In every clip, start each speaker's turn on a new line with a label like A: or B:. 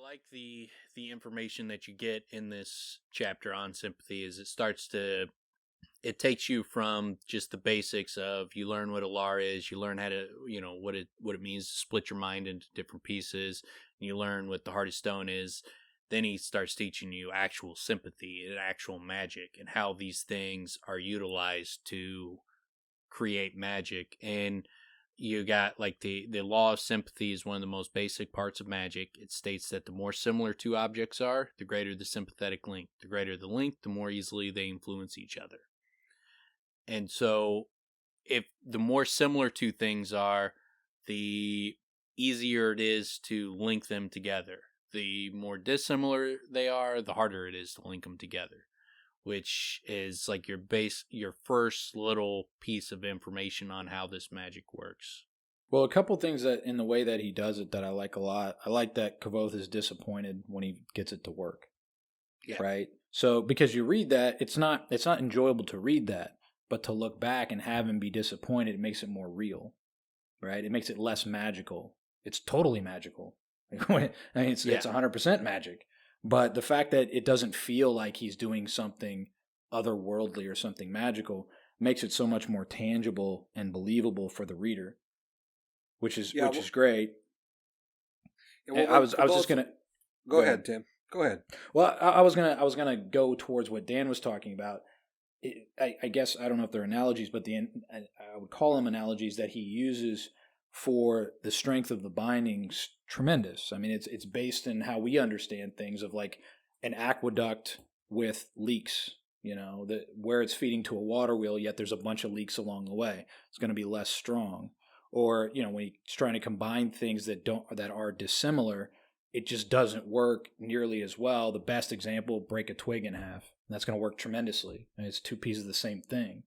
A: like the information that you get in this chapter on sympathy is it takes you from just the basics of you learn what a LAR is, you learn how to what it means to split your mind into different pieces, and you learn what the heart of stone is. Then he starts teaching you actual sympathy and actual magic and how these things are utilized to create magic. And you got like the law of sympathy is one of the most basic parts of magic. It states that the more similar two objects are, the greater the sympathetic link. The greater the link, the more easily they influence each other. And so if the more similar two things are, the easier it is to link them together. The more dissimilar they are, the harder it is to link them together, which is like your first little piece of information on how this magic works.
B: Well, a couple things that in the way that he does it that I like a lot. I like that Kavoth is disappointed when he gets it to work.
A: Yeah.
B: Right? So because you read that, it's not enjoyable to read that, but to look back and have him be disappointed, it makes it more real. Right? It makes it less magical. It's totally magical. I mean, it's 100% magic. But the fact that it doesn't feel like he's doing something otherworldly or something magical makes it so much more tangible and believable for the reader, which is great.
C: Yeah, well,
B: I was just gonna
C: go ahead, Tim. Go ahead.
B: Well, I was gonna go towards what Dan was talking about. I guess I don't know if they're analogies, but I would call them analogies that he uses for the strength of the bindings tremendous. I mean, it's based in how we understand things of like an aqueduct with leaks, where it's feeding to a water wheel, yet there's a bunch of leaks along the way. It's going to be less strong. Or, when he's trying to combine things that are dissimilar, it just doesn't work nearly as well. The best example, break a twig in half. That's going to work tremendously. And it's two pieces of the same thing.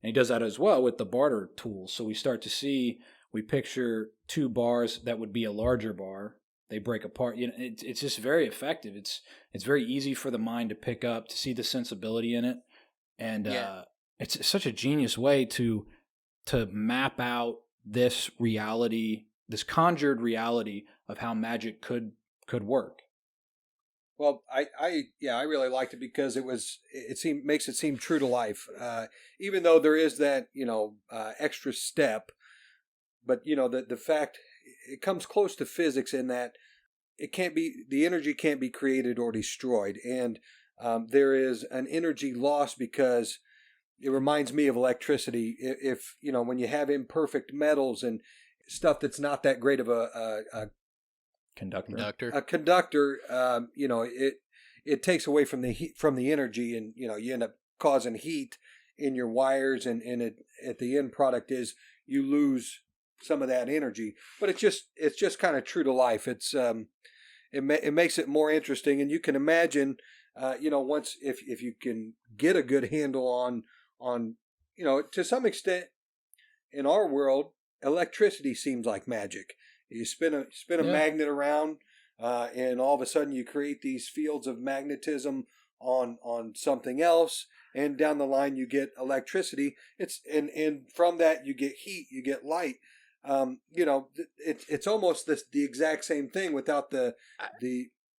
B: And he does that as well with the barter tools. So we picture two bars that would be a larger bar. They break apart. It's just very effective. It's very easy for the mind to pick up, to see the sensibility in it. And it's such a genius way to map out this reality, this conjured reality of how magic could work.
C: Well, I really liked it because makes it seem true to life, even though there is that extra step. But the fact it comes close to physics in that the energy can't be created or destroyed, and there is an energy loss because it reminds me of electricity. If when you have imperfect metals and stuff that's not that great of a
B: conductor,
C: it takes away from the heat, from the energy, and you end up causing heat in your wires, and at the end product is you lose some of that energy. But it's just kind of true to life. It's it makes it more interesting, and you can imagine once if you can get a good handle on to some extent in our world, electricity seems like magic. You spin a magnet around, and all of a sudden you create these fields of magnetism on something else, and down the line you get electricity. And from that you get heat, you get light. It's almost the exact same thing without the.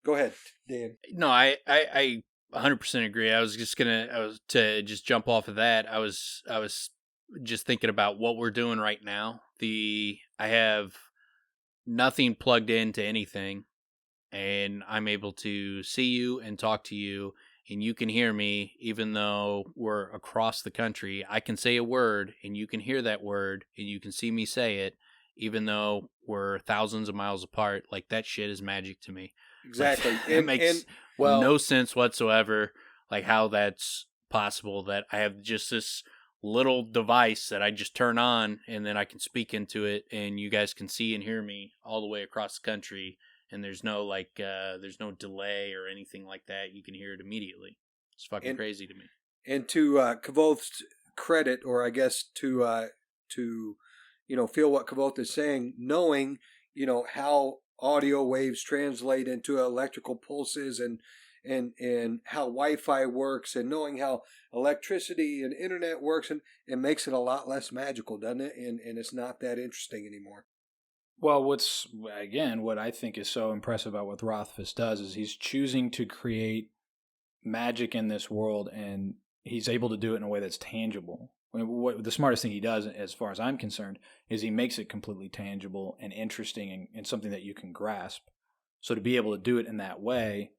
C: Go ahead, Dan.
A: No, I 100% agree. I was to just jump off of that. I was just thinking about what we're doing right now. I have nothing plugged into anything, and I'm able to see you and talk to you, and you can hear me even though we're across the country. I can say a word and you can hear that word and you can see me say it even though we're thousands of miles apart. Like, that shit is magic to me.
C: Exactly.
A: Like, it makes no sense whatsoever, like, how that's possible, that I have just this little device that I just turn on and then I can speak into it and you guys can see and hear me all the way across the country, and there's no there's no delay or anything like that. You can hear it immediately. It's fucking crazy to me.
C: And to Kavoth's credit, or I guess to feel what Kavoth is saying, knowing how audio waves translate into electrical pulses and how Wi-Fi works, and knowing how electricity and internet works, and it makes it a lot less magical, doesn't it? And it's not that interesting anymore.
B: Well, what I think is so impressive about what Rothfuss does is he's choosing to create magic in this world, and he's able to do it in a way that's tangible. I mean, the smartest thing he does, as far as I'm concerned, is he makes it completely tangible and interesting and something that you can grasp. So to be able to do it in that way,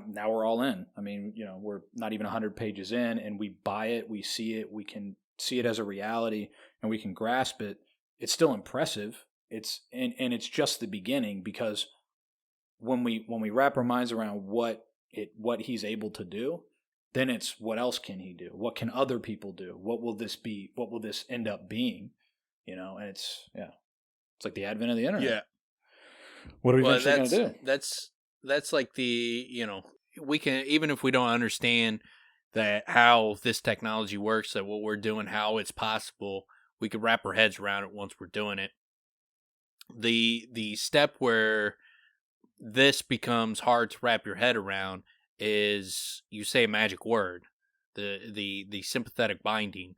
B: now we're all in. I mean, we're not even 100 pages in, and we buy it, we see it, we can see it as a reality, and we can grasp it. It's still impressive. And it's just the beginning, because when we wrap our minds around what he's able to do, then it's what else can he do? What can other people do? What will this be? What will this end up being? And it's like the advent of the internet.
A: Yeah.
B: What are we eventually going to do?
A: That's like we can, even if we don't understand that how this technology works, that what we're doing, how it's possible, we could wrap our heads around it once we're doing it. The step where this becomes hard to wrap your head around is you say a magic word, the sympathetic binding.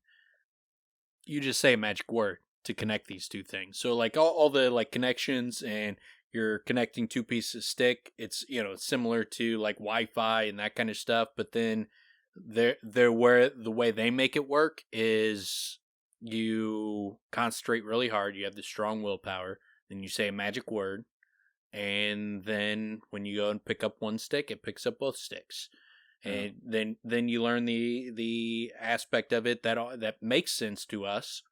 A: You just say a magic word to connect these two things. So like all the like connections, and you're connecting two pieces of stick. It's it's similar to like Wi-Fi and that kind of stuff. But then they're where the way they make it work is you concentrate really hard. You have this strong willpower. Then you say a magic word, and then when you go and pick up one stick, it picks up both sticks. And then you learn the aspect of it that makes sense to us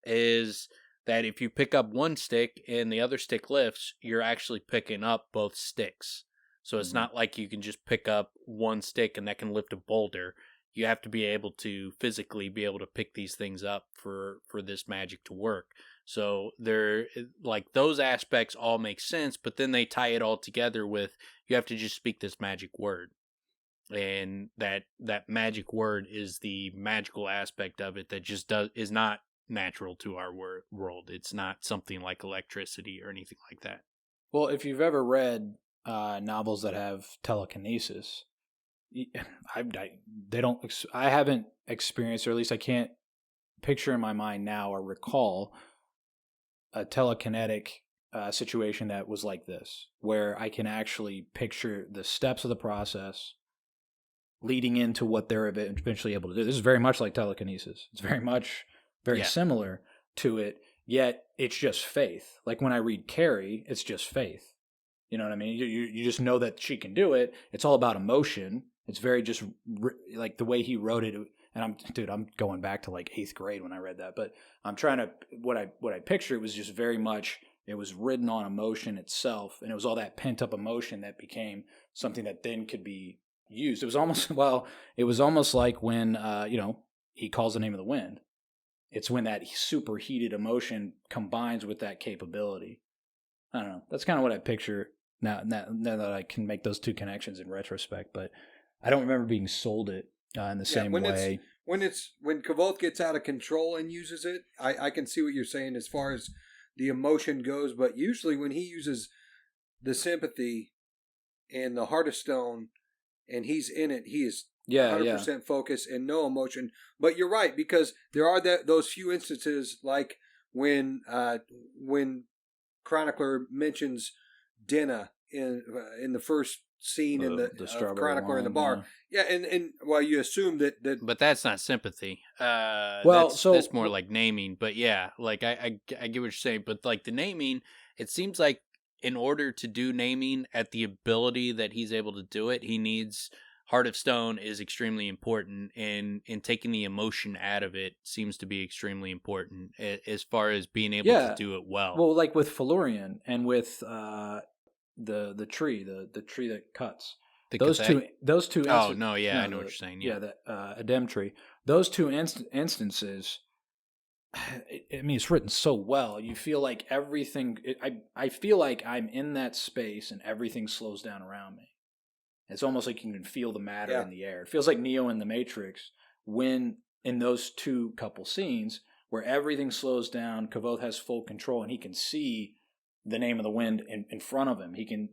A: is that if you pick up one stick and the other stick lifts, you're actually picking up both sticks. So it's not like you can just pick up one stick and that can lift a boulder. You have to be able to physically be able to pick these things up for this magic to work. So they're like those aspects all make sense, but then they tie it all together with you have to just speak this magic word. And that magic word is the magical aspect of it that just is not natural to our world. It's not something like electricity or anything like that.
B: Well, if you've ever read novels that have telekinesis, I haven't experienced, or at least I can't picture in my mind now or recall a telekinetic situation that was like this, where I can actually picture the steps of the process leading into what they're eventually able to do. This is very much like telekinesis. It's very similar to it, yet it's just faith. Like when I read Carrie, it's just faith. You know what I mean? You just know that she can do it. It's all about emotion. It's very just like the way he wrote it. And I'm going back to like 8th grade when I read that. But I'm trying to, what I picture, it was just very much, it was written on emotion itself. And it was all that pent up emotion that became something that then could be used. It was almost like when, he calls the name of the wind. It's when that superheated emotion combines with that capability. I don't know. That's kind of what I picture now that I can make those two connections in retrospect. But I don't remember being sold it in the same way.
C: When Kavoth gets out of control and uses it, I can see what you're saying as far as the emotion goes. But usually when he uses the sympathy and the Heart of Stone and he's in it, he is 100% focus and no emotion. But you're right, because there are those few instances like when Chronicler mentions Dinah in the first scene in the Chronicler in the bar. Yeah, and well, you assume that
A: but that's not sympathy. That's more like naming. But yeah, like I get what you're saying. But like the naming, it seems like in order to do naming at the ability that he's able to do it, he needs Heart of Stone is extremely important, and taking the emotion out of it seems to be extremely important as far as being able to do it well.
B: Well, like with Felurian and with the tree that cuts. Those two.
A: I know what you're saying. Yeah,
B: the Adem tree. Those two instances. I mean, it's written so well. You feel like everything. I feel like I'm in that space and everything slows down around me. It's almost like you can feel the matter in the air. It feels like Neo in the Matrix when in those two couple scenes where everything slows down, Kavoth has full control and he can see the name of the wind in front of him. He can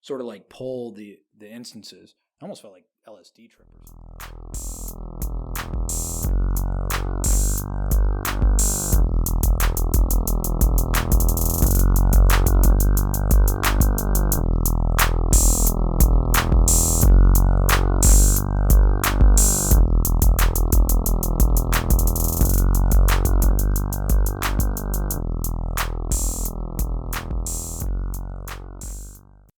B: sort of like pull the instances. I almost felt like LSD trippers.